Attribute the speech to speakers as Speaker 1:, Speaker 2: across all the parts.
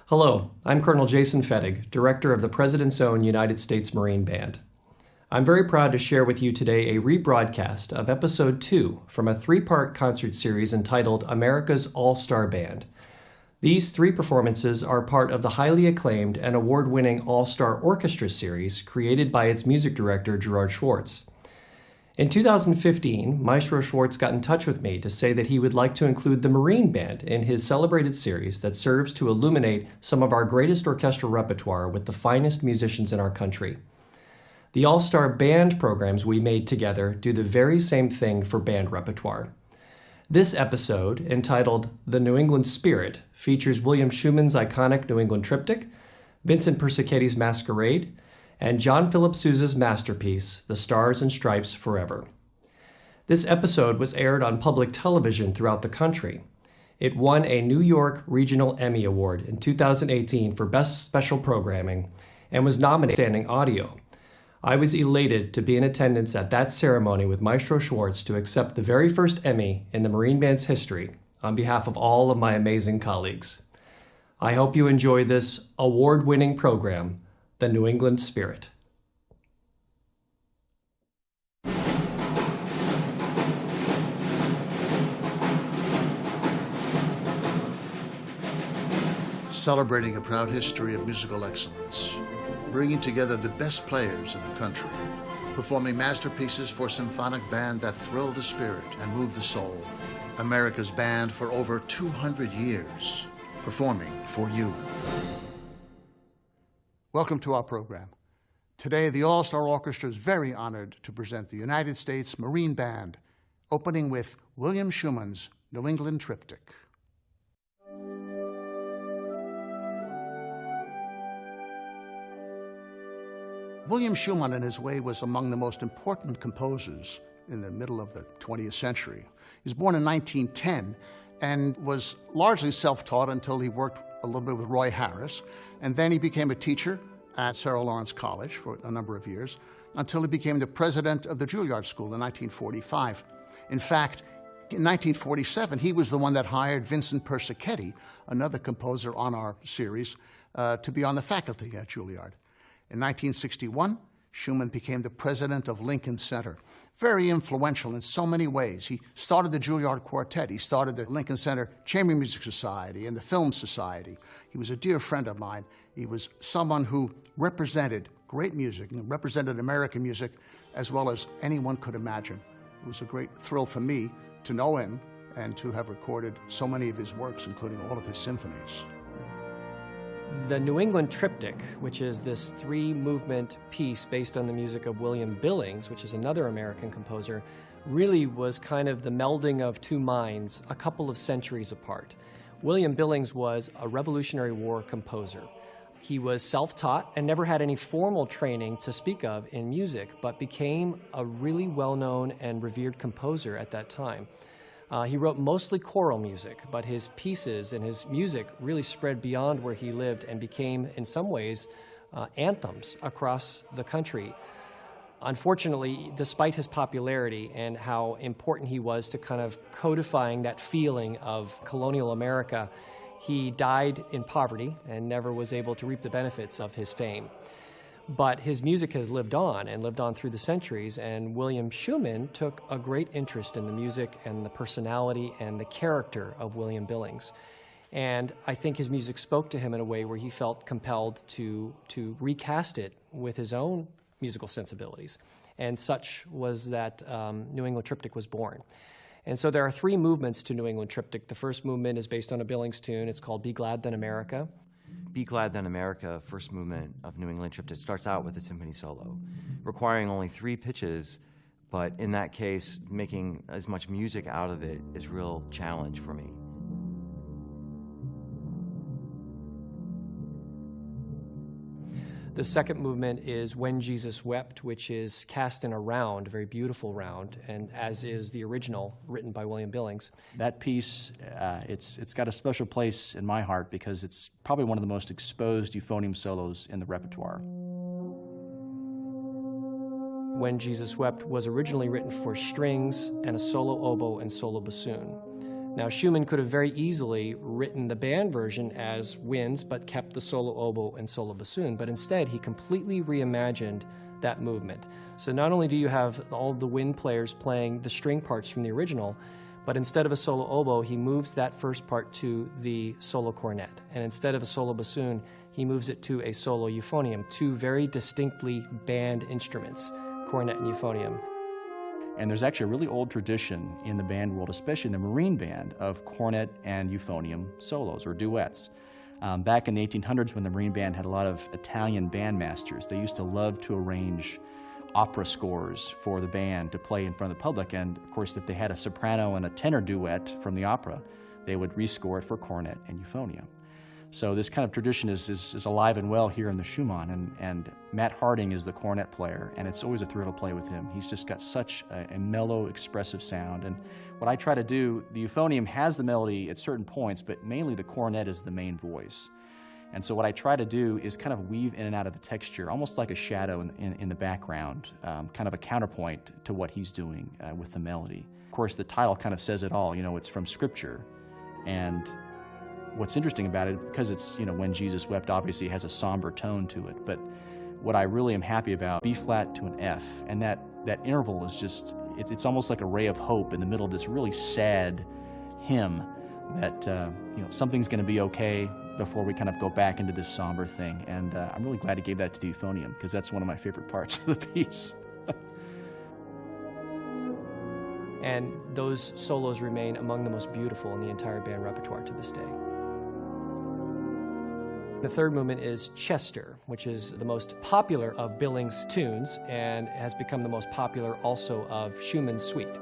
Speaker 1: Hello, I'm Colonel Jason Fettig, Director of the President's Own United States Marine Band. I'm very proud to share with you today a rebroadcast of Episode 2 from a three-part concert series entitled America's All-Star Band. These three performances are part of the highly acclaimed and award-winning All-Star Orchestra series created by its music director, Gerard Schwartz. In 2015, Maestro Schwartz got in touch with me to say that he would like to include the Marine Band in his celebrated series that serves to illuminate some of our greatest orchestral repertoire with the finest musicians in our country. The All-Star Band programs we made together do the very same thing for band repertoire. This episode, entitled The New England Spirit, features William Schuman's iconic New England Triptych, Vincent Persichetti Masquerade, and John Philip Sousa's masterpiece, The Stars and Stripes Forever. This episode was aired on public television throughout the country. It won a New York Regional Emmy Award in 2018 for Best Special Programming and was nominated for Outstanding Audio. I was elated to be in attendance at that ceremony with Maestro Schwartz to accept the very first Emmy in the Marine Band's history on behalf of all of my amazing colleagues. I hope you enjoy this award-winning program, The New England Spirit.
Speaker 2: Celebrating a proud history of musical excellence, bringing together the best players in the country, performing masterpieces for symphonic band that thrill the spirit and move the soul. America's band for over 200 years, performing for you. Welcome to our program. Today, the All-Star Orchestra is very honored to present the United States Marine Band, opening with William Schuman's New England Triptych. William Schuman, in his way, was among the most important composers in the middle of the 20th century. He was born in 1910 and was largely self-taught until he worked a little bit with Roy Harris, and then he became a teacher at Sarah Lawrence College for a number of years until he became the president of the Juilliard School in 1945. In fact, in 1947, he was the one that hired Vincent Persichetti, another composer on our series, to be on the faculty at Juilliard. In 1961, Schuman became the president of Lincoln Center. Very influential in so many ways. He started the Juilliard Quartet. He started the Lincoln Center Chamber Music Society and the Film Society. He was a dear friend of mine. He was someone who represented great music and represented American music as well as anyone could imagine. It was a great thrill for me to know him and to have recorded so many of his works, including all of his symphonies.
Speaker 1: The New England Triptych, which is this three-movement piece based on the music of William Billings, which is another American composer, really was kind of the melding of two minds a couple of centuries apart. William Billings was a Revolutionary War composer. He was self-taught and never had any formal training to speak of in music, but became a really well-known and revered composer at that time. He wrote mostly choral music, but his pieces and his music really spread beyond where he lived and became, in some ways, anthems across the country. Unfortunately, despite his popularity and how important he was to kind of codifying that feeling of colonial America, he died in poverty and never was able to reap the benefits of his fame. But his music has lived on and lived on through the centuries, and William Schuman took a great interest in the music and the personality and the character of William Billings. And I think his music spoke to him in a way where he felt compelled to recast it with his own musical sensibilities. And such was that New England Triptych was born. And so there are three movements to New England Triptych. The first movement is based on a Billings tune. It's called Be Glad Then America.
Speaker 3: Be Glad Then America, first movement of New England Triptych, starts out with a symphony solo, requiring only 3 pitches, but in that case, making as much music out of it is a real challenge for me.
Speaker 1: The second movement is When Jesus Wept, which is cast in a round, a very beautiful round, and as is the original written by William Billings.
Speaker 4: That piece, it's got a special place in my heart because it's probably one of the most exposed euphonium solos in the repertoire.
Speaker 1: When Jesus Wept was originally written for strings and a solo oboe and solo bassoon. Now, Schuman could have very easily written the band version as winds, but kept the solo oboe and solo bassoon, but instead he completely reimagined that movement. So not only do you have all the wind players playing the string parts from the original, but instead of a solo oboe, he moves that first part to the solo cornet. And instead of a solo bassoon, he moves it to a solo euphonium, two very distinctly band instruments, cornet and euphonium.
Speaker 4: And there's actually a really old tradition in the band world, especially in the Marine Band, of cornet and euphonium solos or duets. Back in the 1800s, when the Marine Band had a lot of Italian bandmasters, they used to love to arrange opera scores for the band to play in front of the public. And of course, if they had a soprano and a tenor duet from the opera, they would rescore it for cornet and euphonium. So this kind of tradition is alive and well here in the Schumann, and Matt Harding is the cornet player, and it's always a thrill to play with him. He's just got such a mellow, expressive sound, and what I try to do, the euphonium has the melody at certain points, but mainly the cornet is the main voice. And so what I try to do is kind of weave in and out of the texture, almost like a shadow in the background, kind of a counterpoint to what he's doing with the melody. Of course, the title kind of says it all, you know, it's from Scripture, and what's interesting about it, because it's, you know, When Jesus Wept obviously has a somber tone to it, but what I really am happy about, B flat to an F, and that interval is just, it's almost like a ray of hope in the middle of this really sad hymn that, you know, something's going to be okay before we kind of go back into this somber thing. And I'm really glad he gave that to the euphonium, because that's one of my favorite parts of the piece.
Speaker 1: And those solos remain among the most beautiful in the entire band repertoire to this day. The third movement is Chester, which is the most popular of Billings' tunes and has become the most popular also of Schumann's suite.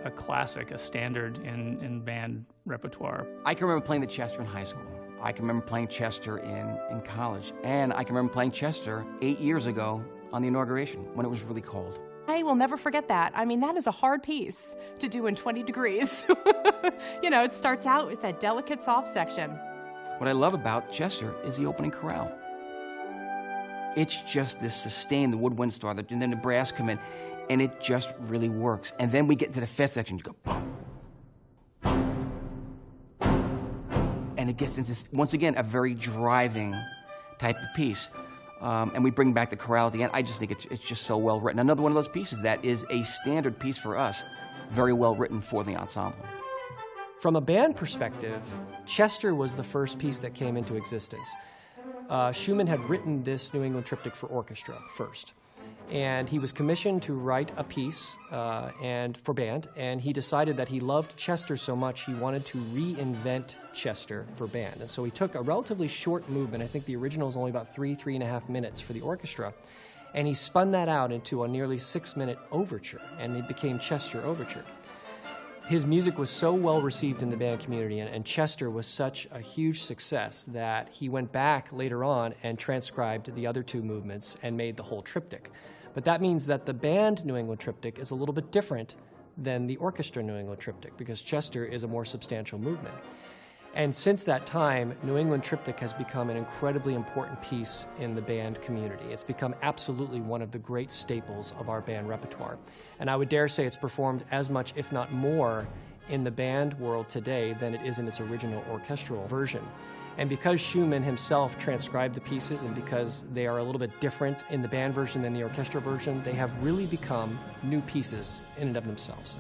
Speaker 5: A classic, a standard in band repertoire.
Speaker 6: I can remember playing the Chester in high school. I can remember playing Chester in college. And I can remember playing Chester 8 years ago on the inauguration when it was really cold.
Speaker 7: I will never forget that. I mean, that is a hard piece to do in 20 degrees. You know, it starts out with that delicate soft section.
Speaker 6: What I love about Chester is the opening chorale. It's just this sustain, the woodwind start, and then the brass come in, and it just really works. And then we get to the fifth section, you go boom, boom, and it gets into, once again, a very driving type of piece. And we bring back the chorale at the end. I just think it's just so well written. Another one of those pieces that is a standard piece for us, very well written for the ensemble.
Speaker 1: From a band perspective, Chester was the first piece that came into existence. Schumann had written this New England Triptych for orchestra first, and he was commissioned to write a piece and for band, and he decided that he loved Chester so much he wanted to reinvent Chester for band. And so he took a relatively short movement, I think the original is only about 3.5 minutes for the orchestra, and he spun that out into a nearly 6-minute overture, and it became Chester Overture. His music was so well received in the band community, and Chester was such a huge success that he went back later on and transcribed the other two movements and made the whole triptych. But that means that the band New England Triptych is a little bit different than the orchestra New England Triptych, because Chester is a more substantial movement. And since that time, New England Triptych has become an incredibly important piece in the band community. It's become absolutely one of the great staples of our band repertoire. And I would dare say it's performed as much, if not more, in the band world today than it is in its original orchestral version. And because Schumann himself transcribed the pieces, and because they are a little bit different in the band version than the orchestral version, they have really become new pieces in and of themselves.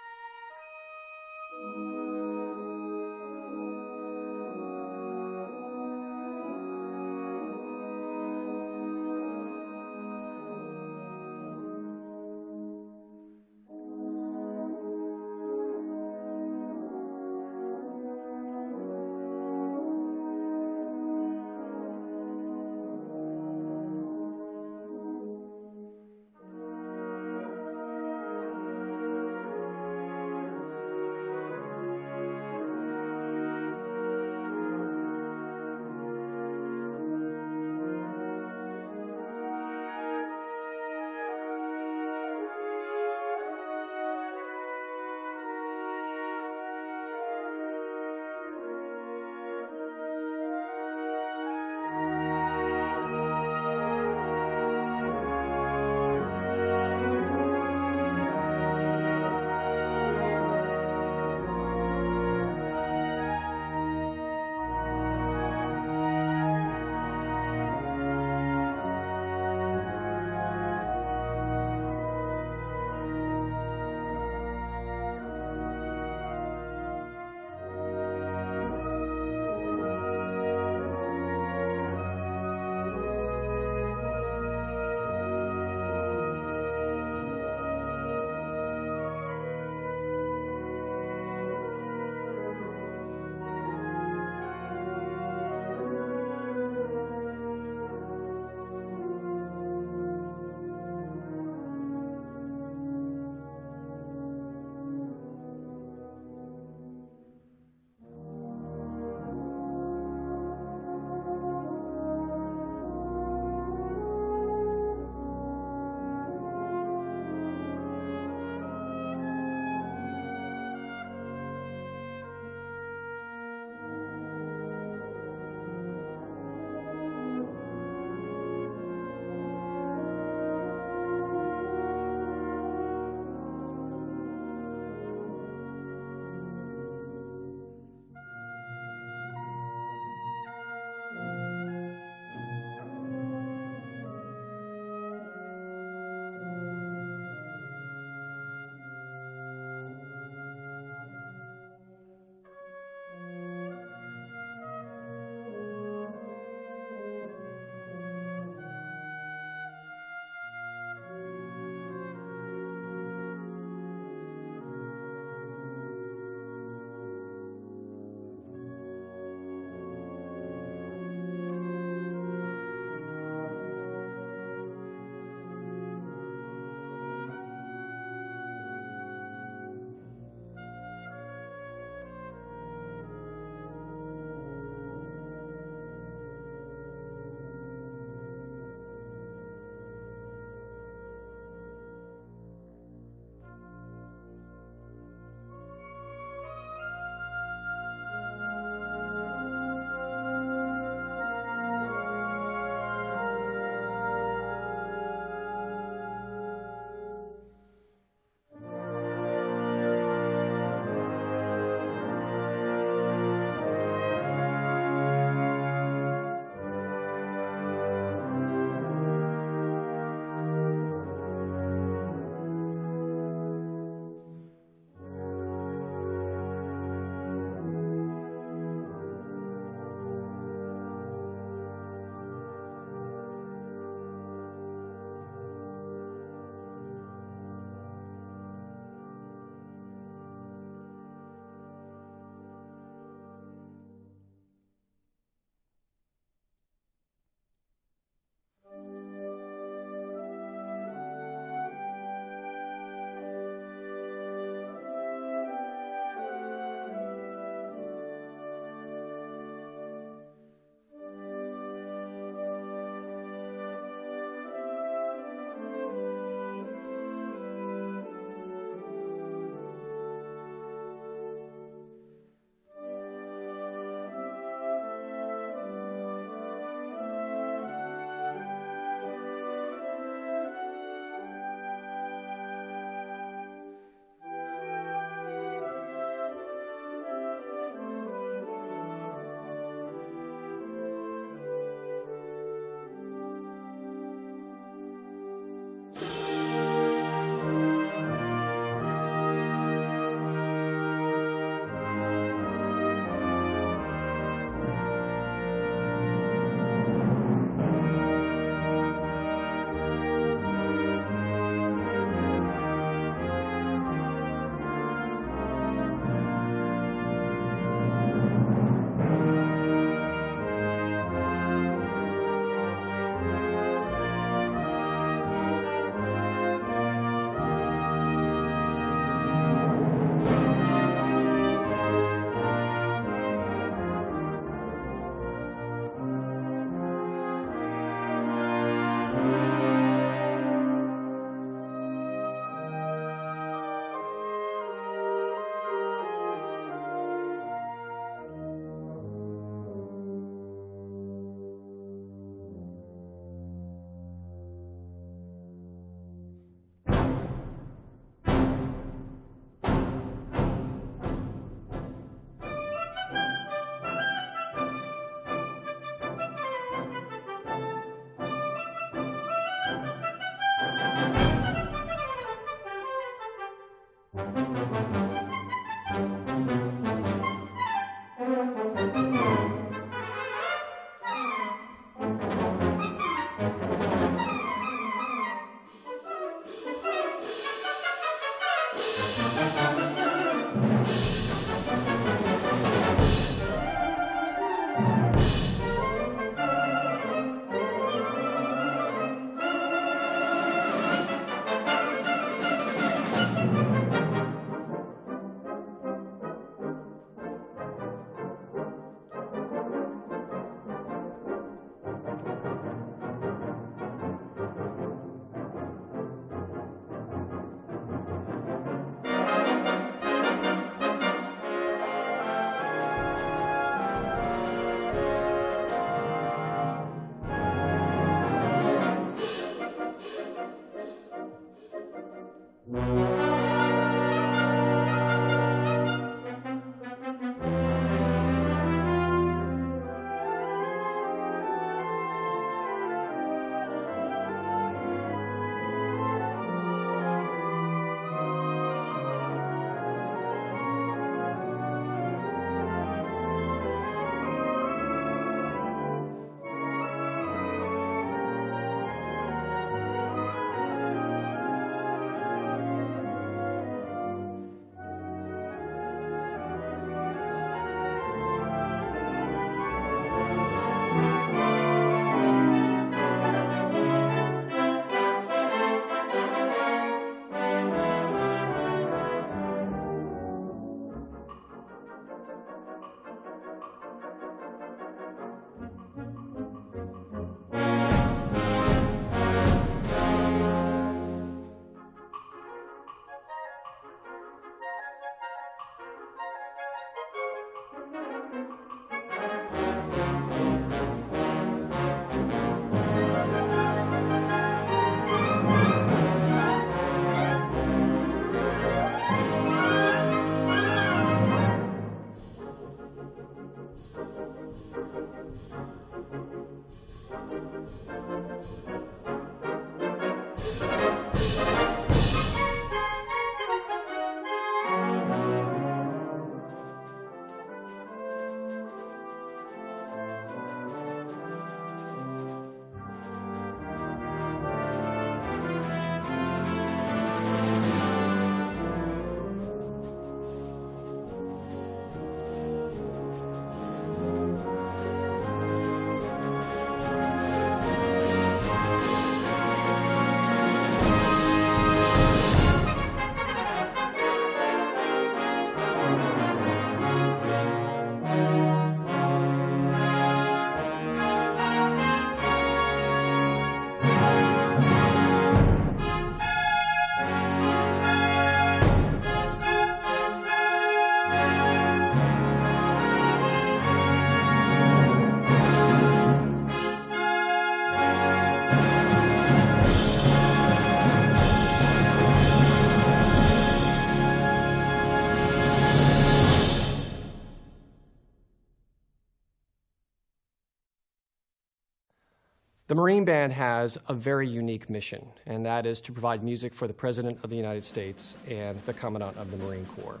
Speaker 1: The Marine Band has a very unique mission, and that is to provide music for the President of the United States and the Commandant of the Marine Corps.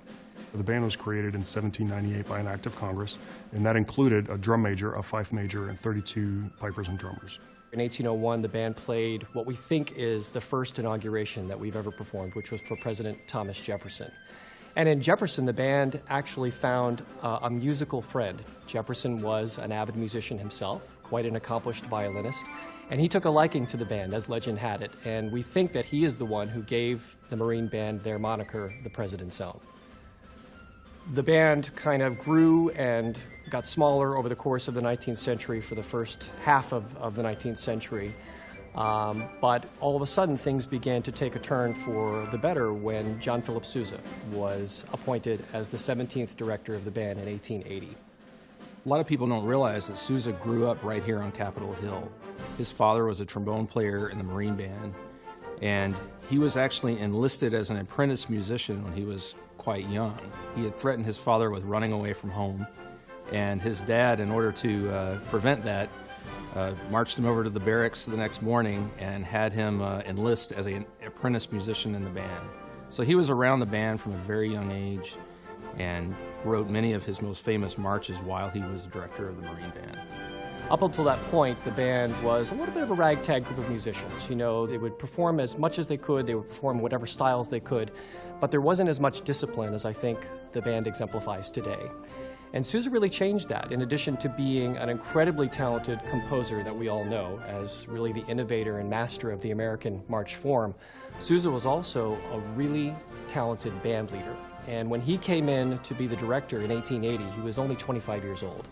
Speaker 8: The band was created in 1798 by an act of Congress, and that included a drum major, a fife major, and 32 pipers and drummers.
Speaker 1: In 1801, the band played what we think is the first inauguration that we've ever performed, which was for President Thomas Jefferson. And in Jefferson, the band actually found a musical friend. Jefferson was an avid musician himself, quite an accomplished violinist, and he took a liking to the band, as legend had it, and we think that he is the one who gave the Marine Band their moniker, the President's Own. The band kind of grew and got smaller over the course of the 19th century for the first half of the 19th century. But all of a sudden, things began to take a turn for the better when John Philip Sousa was appointed as the 17th director of the band in 1880.
Speaker 9: A lot of people don't realize that Sousa grew up right here on Capitol Hill. His father was a trombone player in the Marine Band, and he was actually enlisted as an apprentice musician when he was quite young. He had threatened his father with running away from home, and his dad, in order to prevent that, marched him over to the barracks the next morning and had him enlist as an apprentice musician in the band. So he was around the band from a very young age and wrote many of his most famous marches while he was director of the Marine Band.
Speaker 1: Up until that point, the band was a little bit of a ragtag group of musicians. You know, they would perform as much as they could, they would perform whatever styles they could, but there wasn't as much discipline as I think the band exemplifies today. And Sousa really changed that. In addition to being an incredibly talented composer that we all know as really the innovator and master of the American march form, Sousa was also a really talented band leader. And when he came in to be the director in 1880, he was only 25 years old.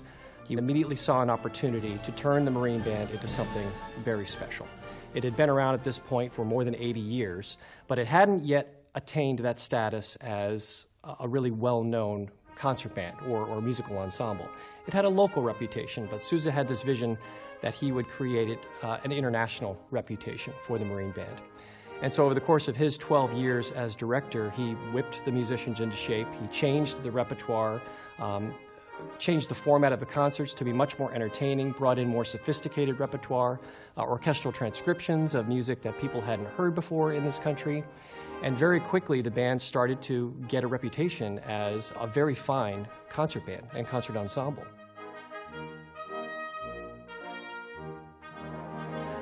Speaker 1: He immediately saw an opportunity to turn the Marine Band into something very special. It had been around at this point for more than 80 years, but it hadn't yet attained that status as a really well-known concert band or musical ensemble. It had a local reputation, but Sousa had this vision that he would create an international reputation for the Marine Band. And so over the course of his 12 years as director, he whipped the musicians into shape. He changed the repertoire, changed the format of the concerts to be much more entertaining, brought in more sophisticated repertoire, orchestral transcriptions of music that people hadn't heard before in this country. And very quickly, the band started to get a reputation as a very fine concert band and concert ensemble.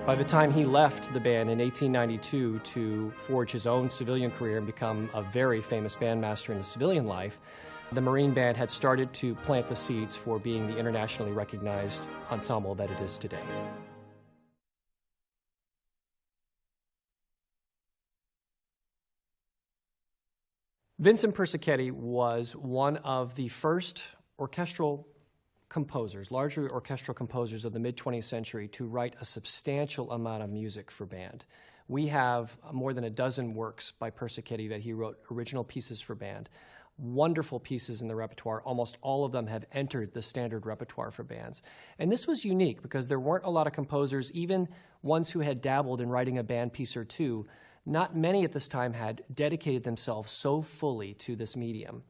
Speaker 1: By the time he left the band in 1892 to forge his own civilian career and become a very famous bandmaster in the civilian life, the Marine Band had started to plant the seeds for being the internationally recognized ensemble that it is today. Vincent Persichetti was one of the first orchestral composers, largely orchestral composers of the mid-20th century, to write a substantial amount of music for band. We have more than a dozen works by Persichetti that he wrote original pieces for band. Wonderful pieces in the repertoire. Almost all of them have entered the standard repertoire for bands. And this was unique because there weren't a lot of composers, even ones who had dabbled in writing a band piece or two. Not many at this time had dedicated themselves so fully to this medium.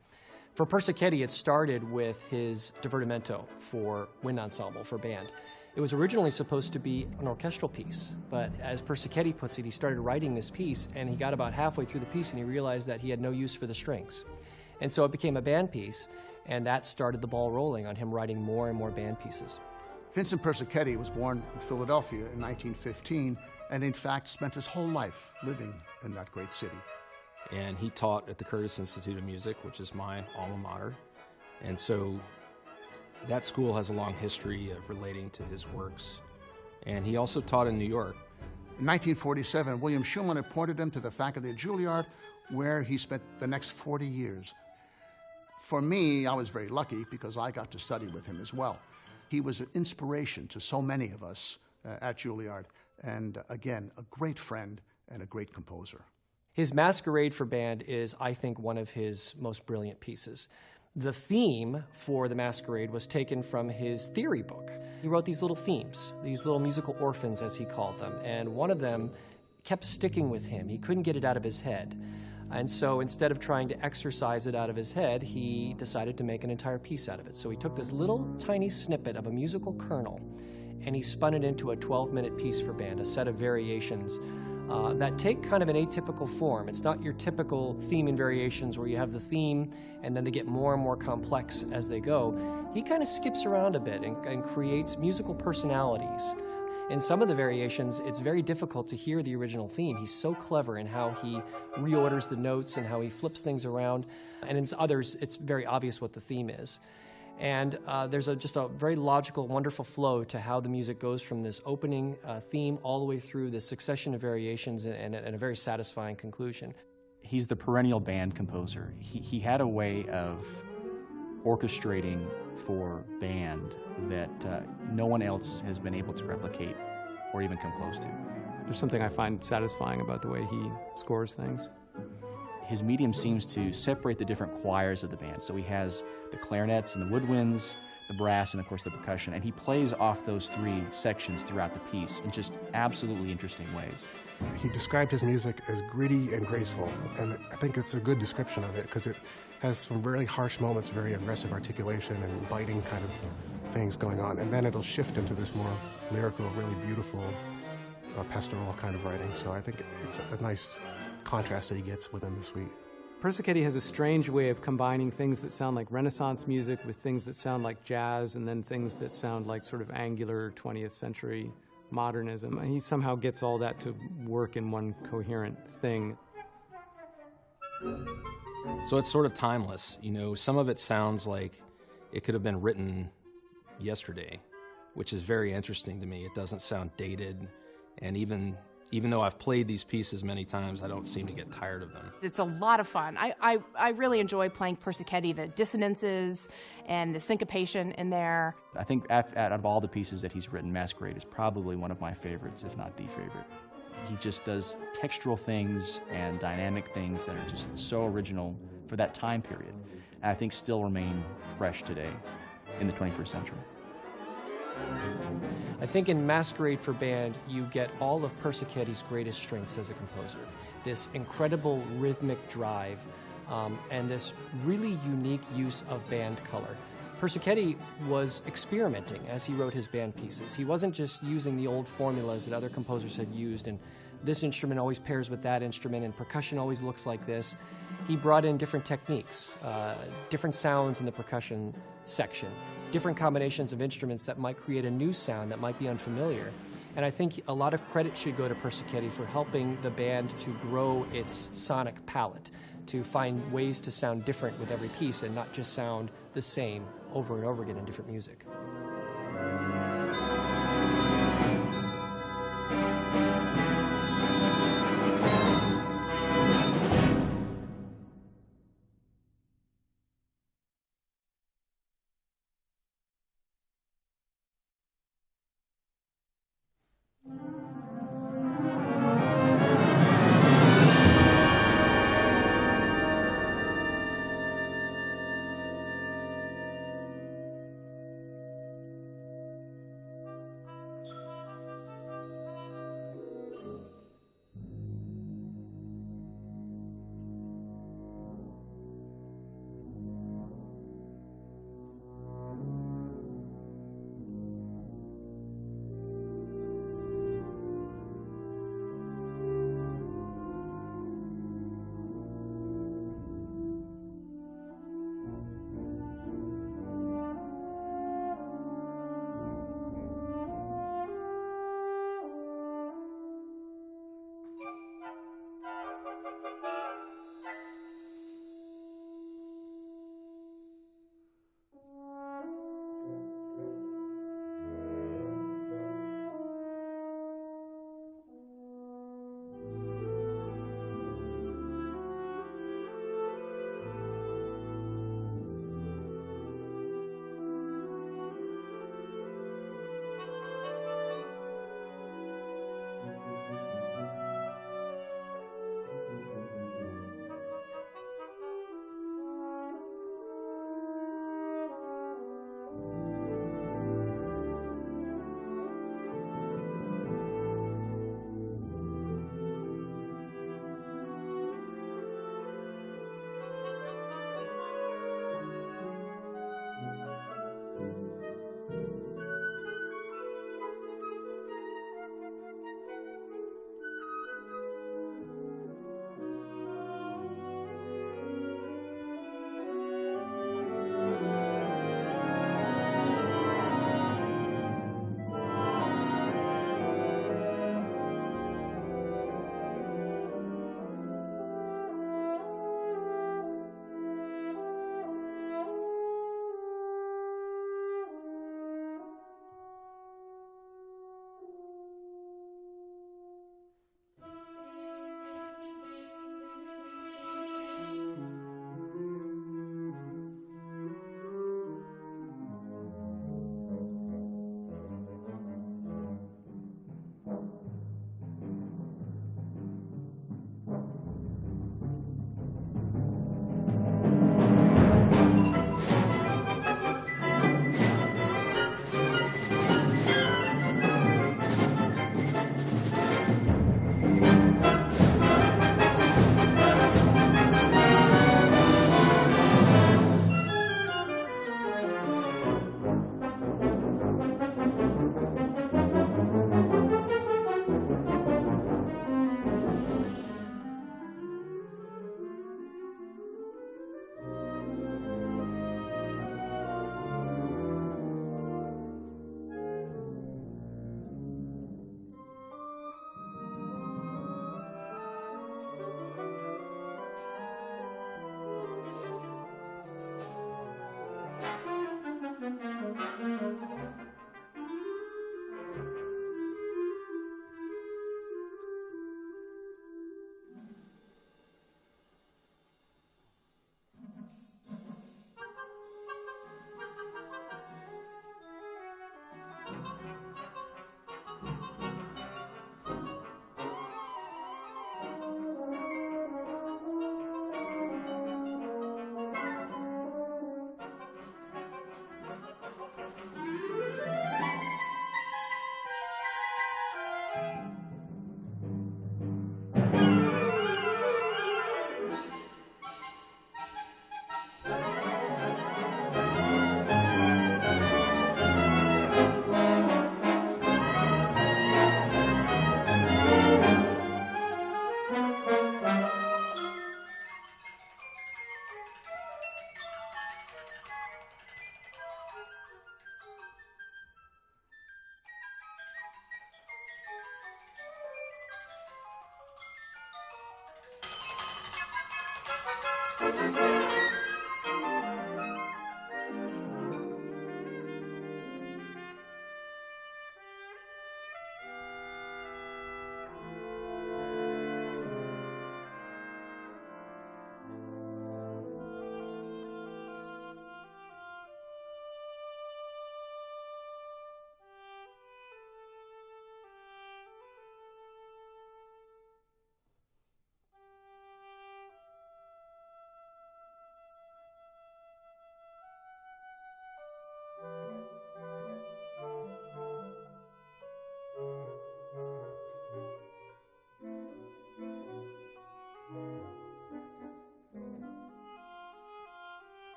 Speaker 1: For Persichetti, it started with his divertimento for wind ensemble, for band. It was originally supposed to be an orchestral piece, but as Persichetti puts it, he started writing this piece and he got about halfway through the piece and he realized that he had no use for the strings. And so it became a band piece, and that started the ball rolling on him writing more and more band pieces.
Speaker 2: Vincent Persichetti was born in Philadelphia in 1915 and in fact spent his whole life living in that great city.
Speaker 9: And he taught at the Curtis Institute of Music, which is my alma mater. And so that school has a long history of relating to his works. And he also taught in New York.
Speaker 2: In 1947, William Schuman appointed him to the faculty at Juilliard, where he spent the next 40 years. For me, I was very lucky because I got to study with him as well. He was an inspiration to so many of us at Juilliard, and again, a great friend and a great composer.
Speaker 1: His Masquerade for band is, I think, one of his most brilliant pieces. The theme for the Masquerade was taken from his theory book. He wrote these little themes, these little musical orphans, as he called them, and one of them kept sticking with him. He couldn't get it out of his head. And so instead of trying to exercise it out of his head, he decided to make an entire piece out of it. So he took this little tiny snippet of a musical kernel and he spun it into a 12-minute piece for band, a set of variations that take kind of an atypical form. It's not your typical theme and variations where you have the theme and then they get more and more complex as they go. He kind of skips around a bit and creates musical personalities. In some of the variations, it's very difficult to hear the original theme. He's so clever in how he reorders the notes and how he flips things around. And in others, it's very obvious what the theme is. And there's just a very logical, wonderful flow to how the music goes from this opening theme all the way through this succession of variations and a very satisfying conclusion.
Speaker 4: He's the perennial band composer. He had a way of orchestrating for band that no one else has been able to replicate or even come close to.
Speaker 10: There's something I find satisfying about the way he scores things.
Speaker 4: His medium seems to separate the different choirs of the band. So he has the clarinets and the woodwinds, the brass, and of course the percussion, and he plays off those three sections throughout the piece in just absolutely interesting ways.
Speaker 11: He described his music as gritty and graceful, and I think it's a good description of it because it has some very harsh moments, very aggressive articulation and biting kind of things going on, and then it'll shift into this more lyrical, really beautiful, pastoral kind of writing. So I think it's a nice contrast that he gets within the suite.
Speaker 10: Persichetti has a strange way of combining things that sound like Renaissance music with things that sound like jazz and then things that sound like sort of angular 20th century modernism. He somehow gets all that to work in one coherent thing.
Speaker 9: So it's sort of timeless. You know, some of it sounds like it could have been written yesterday, which is very interesting to me. It doesn't sound dated, and even though I've played these pieces many times, I don't seem to get tired of them.
Speaker 7: It's a lot of fun. I really enjoy playing Persichetti, the dissonances and the syncopation in there.
Speaker 4: I think out of all the pieces that he's written, Masquerade is probably one of my favorites, if not the favorite. He just does textural things and dynamic things that are just so original for that time period, and I think still remain fresh today in the 21st century.
Speaker 1: I think in Masquerade for Band, you get all of Persicchetti's greatest strengths as a composer. This incredible rhythmic drive, and this really unique use of band color. Persichetti was experimenting as he wrote his band pieces. He wasn't just using the old formulas that other composers had used, and this instrument always pairs with that instrument, and percussion always looks like this. He brought in different techniques, different sounds in the percussion section, different combinations of instruments that might create a new sound that might be unfamiliar. And I think a lot of credit should go to Persichetti for helping the band to grow its sonic palette, to find ways to sound different with every piece and not just sound the same over and over again in different music.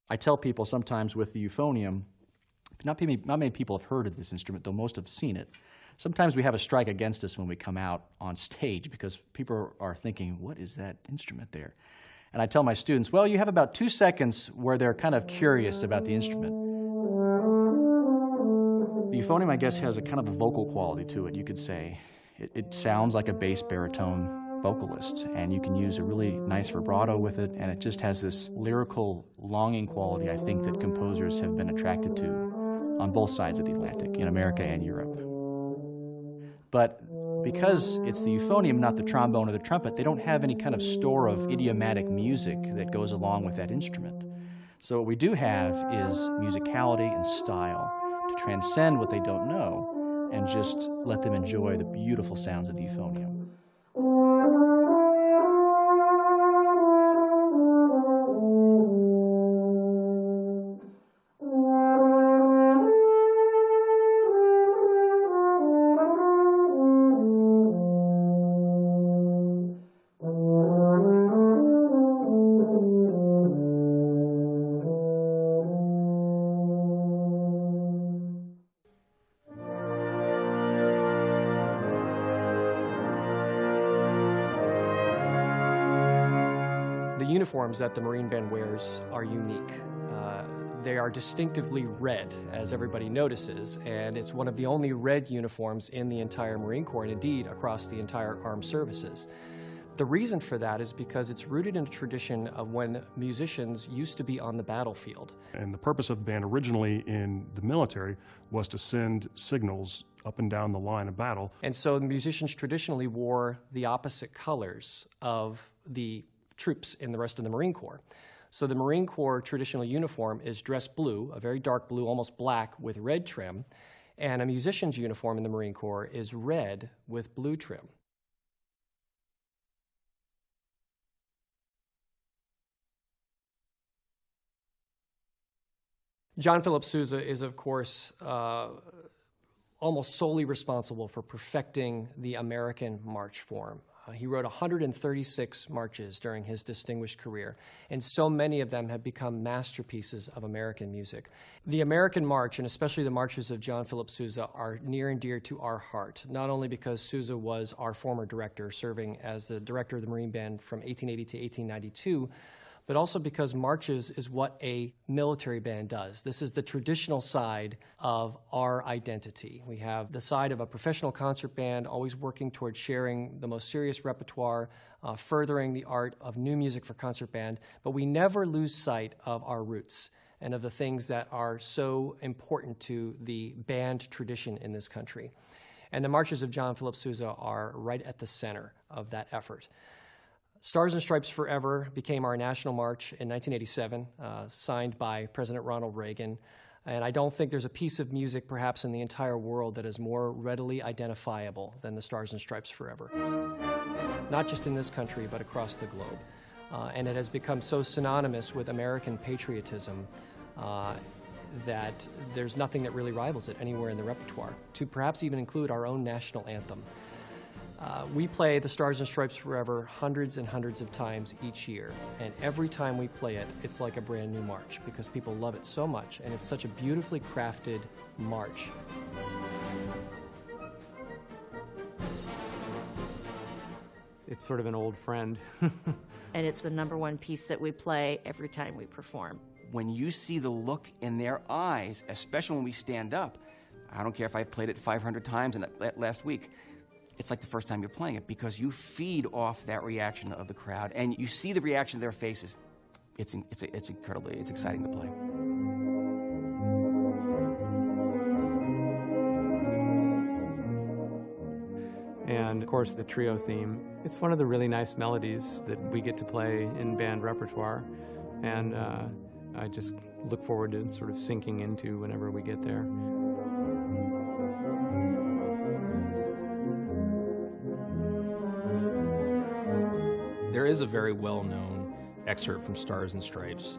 Speaker 4: I tell people sometimes with the euphonium, not many people have heard of this instrument, though most have seen it. Sometimes we have a strike against us when we come out on stage because people are thinking, what is that instrument there? And I tell my students, well, you have about 2 seconds where they're kind of curious about the instrument. The euphonium, I guess, has a kind of a vocal quality to it, you could say. It sounds like a bass baritone vocalist, and you can use a really nice vibrato with it, and it just has this lyrical longing quality, I think, that composers have been attracted to on both sides of the Atlantic, in America and Europe. But because it's the euphonium, not the trombone or the trumpet, they don't have any kind of store of idiomatic music that goes along with that instrument. So what we do have is musicality and style to transcend what they don't know and just let them enjoy the beautiful sounds of the euphonium.
Speaker 1: The uniforms that the Marine Band wears are unique. They are distinctively red, as everybody notices, and it's one of the only red uniforms in the entire Marine Corps, and indeed across the entire armed services. The reason for that is because it's rooted in a tradition of when musicians used to be on the battlefield.
Speaker 8: And the purpose of the band originally in the military was to send signals up and down the line of battle.
Speaker 1: And so the musicians traditionally wore the opposite colors of the troops in the rest of the Marine Corps. So the Marine Corps traditional uniform is dress blue, a very dark blue, almost black, with red trim, and a musician's uniform in the Marine Corps is red with blue trim. John Philip Sousa is, of course, almost solely responsible for perfecting the American march form. He wrote 136 marches during his distinguished career, and so many of them have become masterpieces of American music. The American march, and especially the marches of John Philip Sousa, are near and dear to our heart, not only because Sousa was our former director, serving as the director of the Marine Band from 1880 to 1892, but also because marches is what a military band does. This is the traditional side of our identity. We have the side of a professional concert band, always working towards sharing the most serious repertoire, furthering the art of new music for concert band, but we never lose sight of our roots and of the things that are so important to the band tradition in this country. And the marches of John Philip Sousa are right at the center of that effort. Stars and Stripes Forever became our national march in 1987, signed by President Ronald Reagan. And I don't think there's a piece of music perhaps in the entire world that is more readily identifiable than the Stars and Stripes Forever. Not just in this country, but across the globe. And it has become so synonymous with American patriotism that there's nothing that really rivals it anywhere in the repertoire, to perhaps even include our own national anthem. We play the Stars and Stripes Forever hundreds and hundreds of times each year, and every time we play it, it's like a brand new march because people love it so much, and it's such a beautifully crafted march.
Speaker 10: It's sort of an old friend.
Speaker 12: And it's the #1 piece that we play every time we perform.
Speaker 6: When you see the look in their eyes, especially when we stand up, I don't care if I played it 500 times in that last week, it's like the first time you're playing it because you feed off that reaction of the crowd and you see the reaction of their faces. It's incredibly, it's exciting to play.
Speaker 10: And of course the trio theme. It's one of the really nice melodies that we get to play in band repertoire, and I just look forward to sort of sinking into whenever we get there.
Speaker 9: There is a very well-known excerpt from Stars and Stripes.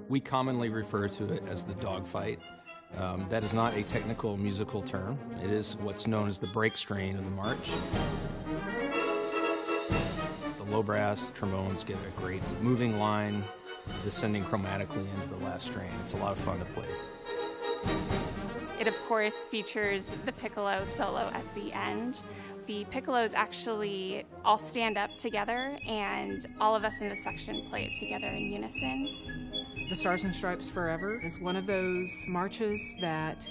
Speaker 9: We commonly refer to it as the dogfight. That is not a technical musical term. It is what's known as the break strain of the march. The low brass trombones get a great moving line, descending chromatically into the last strain. It's a lot of fun to play.
Speaker 13: It, of course, features the piccolo solo at the end. The piccolos actually all stand up together, and all of us in the section play it together in unison.
Speaker 14: The Stars and Stripes Forever is one of those marches that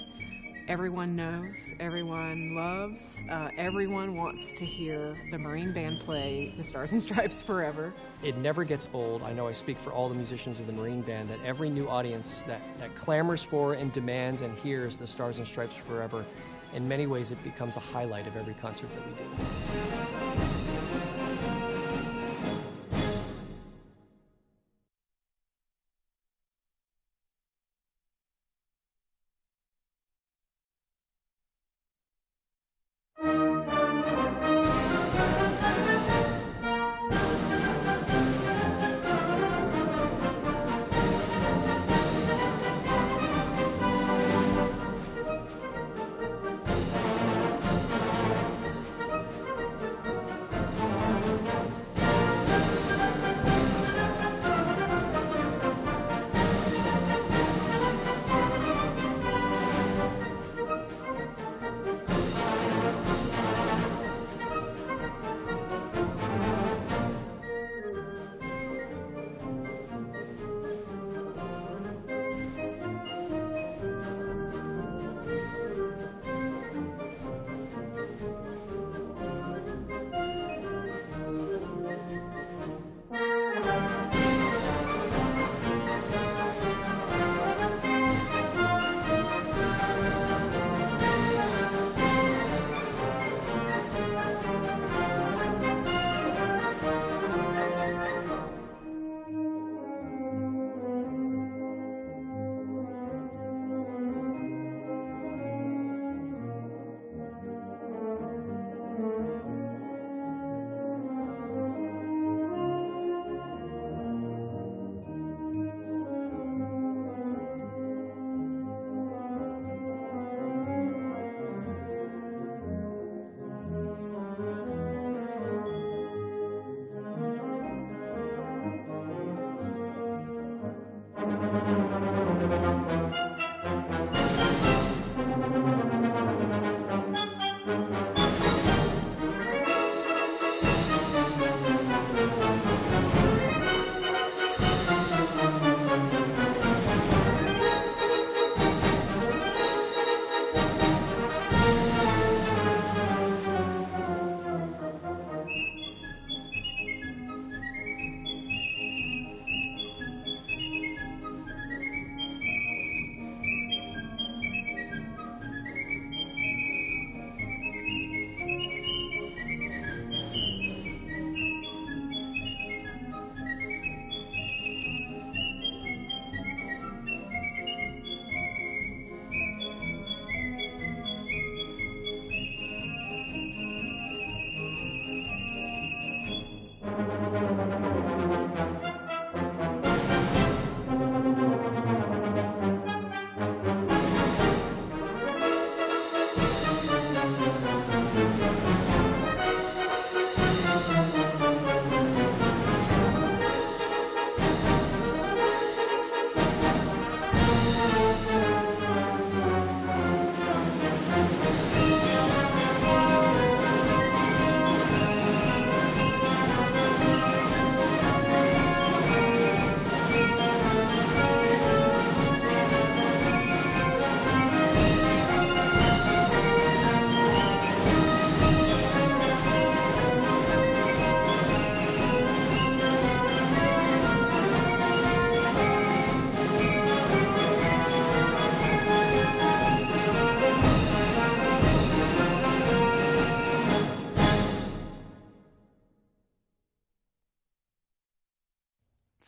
Speaker 14: everyone knows, everyone loves, everyone wants to hear the Marine Band play the Stars and Stripes Forever.
Speaker 1: It never gets old. I know I speak for all the musicians of the Marine Band that every new audience that clamors for and demands and hears the Stars and Stripes Forever, in many ways it becomes a highlight of every concert that we do.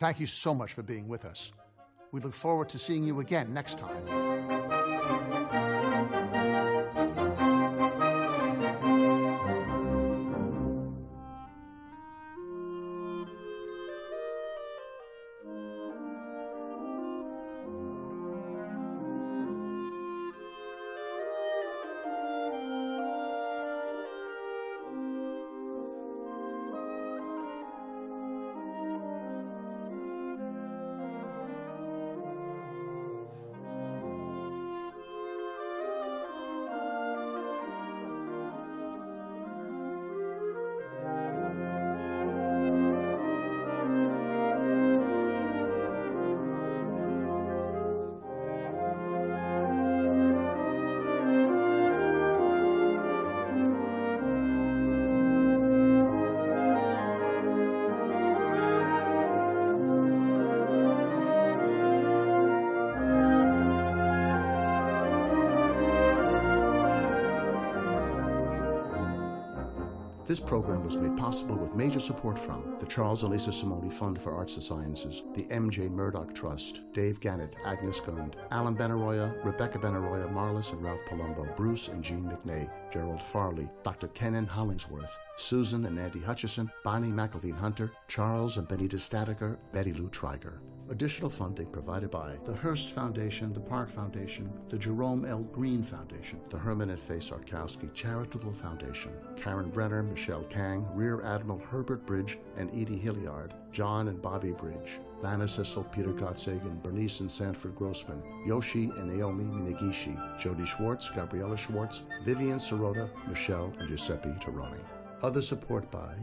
Speaker 2: Thank you so much for being with us. We look forward to seeing you again next time. This program was made possible with major support from the Charles and Lisa Simone Fund for Arts and Sciences, the M.J. Murdoch Trust, Dave Gannett, Agnes Gund, Alan Benaroya, Rebecca Benaroya, Marlis and Ralph Palumbo, Bruce and Jean McNay, Gerald Farley, Dr. Kenan Hollingsworth, Susan and Andy Hutchison, Bonnie McElveen Hunter, Charles and Benita Statiker, Betty Lou Triger. Additional funding provided by the Hearst Foundation, the Park Foundation, the Jerome L. Green Foundation, the Herman and Faye Sarkowski Charitable Foundation, Karen Brenner, Michelle Kang, Rear Admiral Herbert Bridge and Edie Hilliard, John and Bobby Bridge, Lana Sissel, Peter Gottsagen, Bernice and Sanford Grossman, Yoshi and Naomi Minagishi, Jody Schwartz, Gabriella Schwartz, Vivian Sirota, Michelle and Giuseppe Taroni. Other support by